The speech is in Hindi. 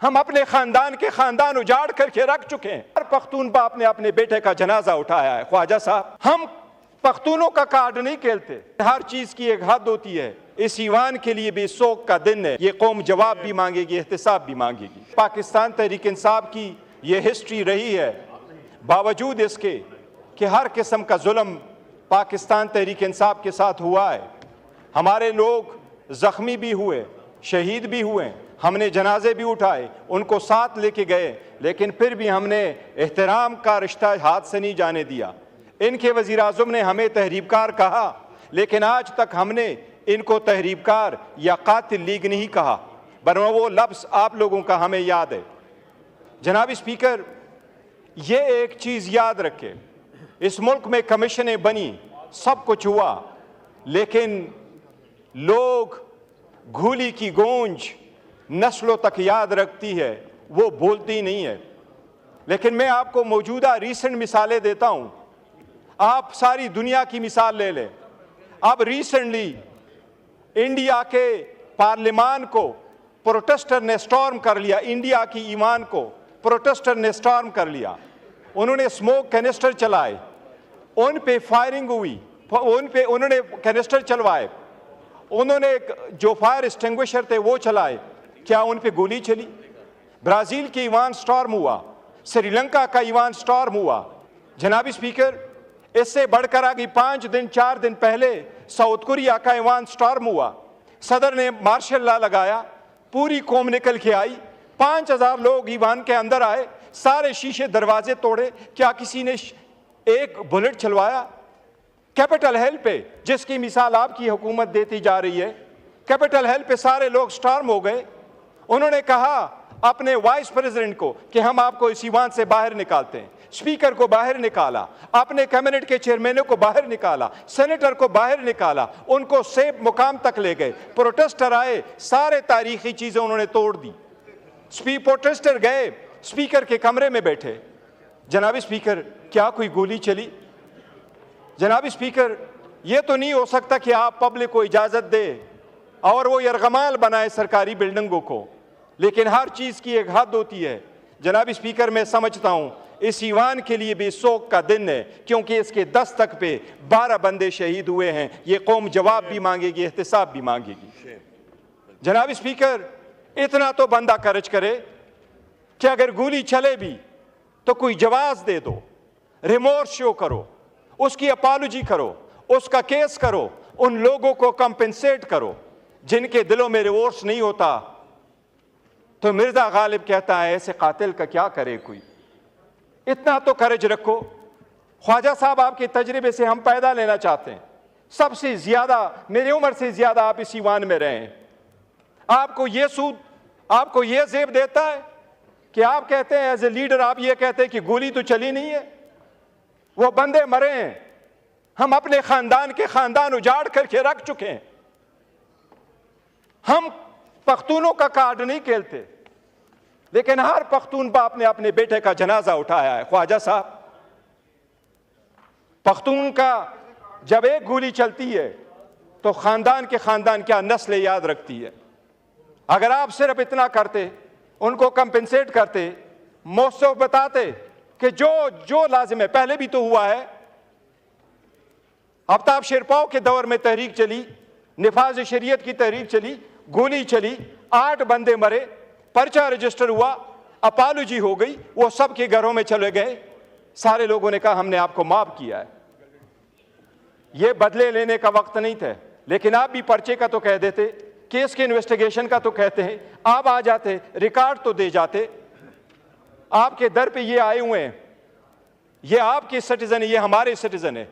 हम अपने खानदान उजाड़ करके रख चुके हैं। हर पख्तून बाप ने अपने बेटे का जनाजा उठाया है। ख्वाजा साहब, हम पख्तूनों का कार्ड नहीं खेलते। हर चीज की एक हद होती है। इस ईवान के लिए भी शोक का दिन है। ये कौम जवाब भी मांगेगी, एहतिसाब भी मांगेगी। पाकिस्तान तहरीक इंसाफ की ये हिस्ट्री रही है, बावजूद इसके कि हर किस्म का जुल्म पाकिस्तान तहरीक इंसाफ के साथ हुआ है। हमारे लोग जख्मी भी हुए, शहीद भी हुए, हमने जनाजे भी उठाए, उनको साथ लेके गए, लेकिन फिर भी हमने एहतराम का रिश्ता हाथ से नहीं जाने दिया। इनके वज़ीर आज़म ने हमें तहरीबकार कहा, लेकिन आज तक हमने इनको तहरीबकार या कातिल लीग नहीं कहा, वरना वो लफ्ज़ आप लोगों का हमें याद है। जनाब स्पीकर, ये एक चीज़ याद रखे, इस मुल्क में कमीशनें बनी, सब कुछ हुआ, लेकिन लोग घूली की गूंज नस्लों तक याद रखती है, वो बोलती नहीं है। लेकिन मैं आपको मौजूदा रीसेंट मिसालें देता हूं। आप सारी दुनिया की मिसाल ले लें। अब रिसेंटली इंडिया के पार्लियामान को प्रोटेस्टर ने स्टॉर्म कर लिया। इंडिया की ईमान को प्रोटेस्टर ने स्टॉर्म कर लिया। उन्होंने स्मोक कैनिस्टर चलाए, उन पे फायरिंग हुई, उन्होंने कैनिस्टर चलवाए, उन्होंने जो फायर एक्सटिंग्विशर थे वो चलाए, क्या उन पे गोली चली? ब्राजील की ईवान स्टॉर्म हुआ, श्रीलंका का ईवान स्टॉर्म हुआ। जनाब स्पीकर, इससे बढ़कर आगे 5 दिन 4 दिन पहले साउथ कोरिया का ईवान स्टॉर्म हुआ। सदर ने मार्शल लॉ लगाया, पूरी कौम निकल के आई, 5000 लोग ईवान के अंदर आए, सारे शीशे दरवाजे तोड़े, क्या किसी ने एक बुलेट चलवाया? कैपिटल हिल पे, जिसकी मिसाल आपकी हुकूमत देती जा रही है, कैपिटल हिल पे सारे लोग स्टॉर्म हो गए। उन्होंने कहा अपने वाइस प्रेसिडेंट को कि हम आपको इस ईवान से बाहर निकालते हैं। स्पीकर को बाहर निकाला, अपने कैबिनेट के चेयरमैनों को बाहर निकाला, सेनेटर को बाहर निकाला, उनको सेफ मुकाम तक ले गए। प्रोटेस्टर आए, सारे तारीखी चीजें उन्होंने तोड़ दी। प्रोटेस्टर गए, स्पीकर के कमरे में बैठे। जनाब स्पीकर, क्या कोई गोली चली? जनाब स्पीकर, यह तो नहीं हो सकता कि आप पब्लिक को इजाजत दे और वो यरगमाल बनाए सरकारी बिल्डिंगों को, लेकिन हर चीज की एक हद होती है। जनाब स्पीकर, मैं समझता हूं इस ईवान के लिए भी शोक का दिन है, क्योंकि इसके दस्तक पे 12 बंदे शहीद हुए हैं। ये कौम जवाब भी मांगेगी, एहतिसाब भी मांगेगी। जनाब स्पीकर, इतना तो बंदा कर्ज करे कि अगर गोली चले भी तो कोई जवाब दे दो, रिमोर्स शो करो, उसकी अपॉलॉजी करो, उसका केस करो, उन लोगों को कंपेंसेट करो जिनके दिलों में रिमोर्स नहीं होता। तो मिर्जा गालिब कहता है ऐसे कातिल का क्या करे कोई। इतना तो कर्ज रखो। ख्वाजा साहब, आपके तजर्बे से हम पैदा लेना चाहते हैं। सबसे ज्यादा, मेरी उम्र से ज्यादा आप इस ईवान में रहे हैं। आपको ये सूद, आपको ये जेब देता है कि आप कहते हैं एज ए लीडर, आप ये कहते हैं कि गोली तो चली नहीं है, वो बंदे मरे हैं। हम अपने खानदान उजाड़ करके रख चुके हैं। हम पख्तूनों का कार्ड नहीं खेलते, लेकिन हर पख्तून बाप ने अपने बेटे का जनाजा उठाया है। ख्वाजा साहब, पख्तून का जब एक गोली चलती है तो खानदान क्या नस्ल याद रखती है। अगर आप सिर्फ इतना करते, उनको कंपेंसेट करते, मौसम बताते कि जो लाजिम है, पहले भी तो हुआ है। आफ्ताब शेरपाओ के दौर में तहरीक चली, निफाज शरीयत की तहरीक चली, गोली चली, 8 बंदे मरे, पर्चा रजिस्टर हुआ, अपॉलॉजी हो गई, वो सब के घरों में चले गए। सारे लोगों ने कहा हमने आपको माफ किया है। ये बदले लेने का वक्त नहीं था, लेकिन आप भी पर्चे का तो कह देते, केस के इन्वेस्टिगेशन का तो कहते हैं, आप आ जाते, रिकॉर्ड तो दे जाते। आपके दर पे ये आए हुए हैं, ये आपके सिटीजन है, ये हमारे सिटीजन है।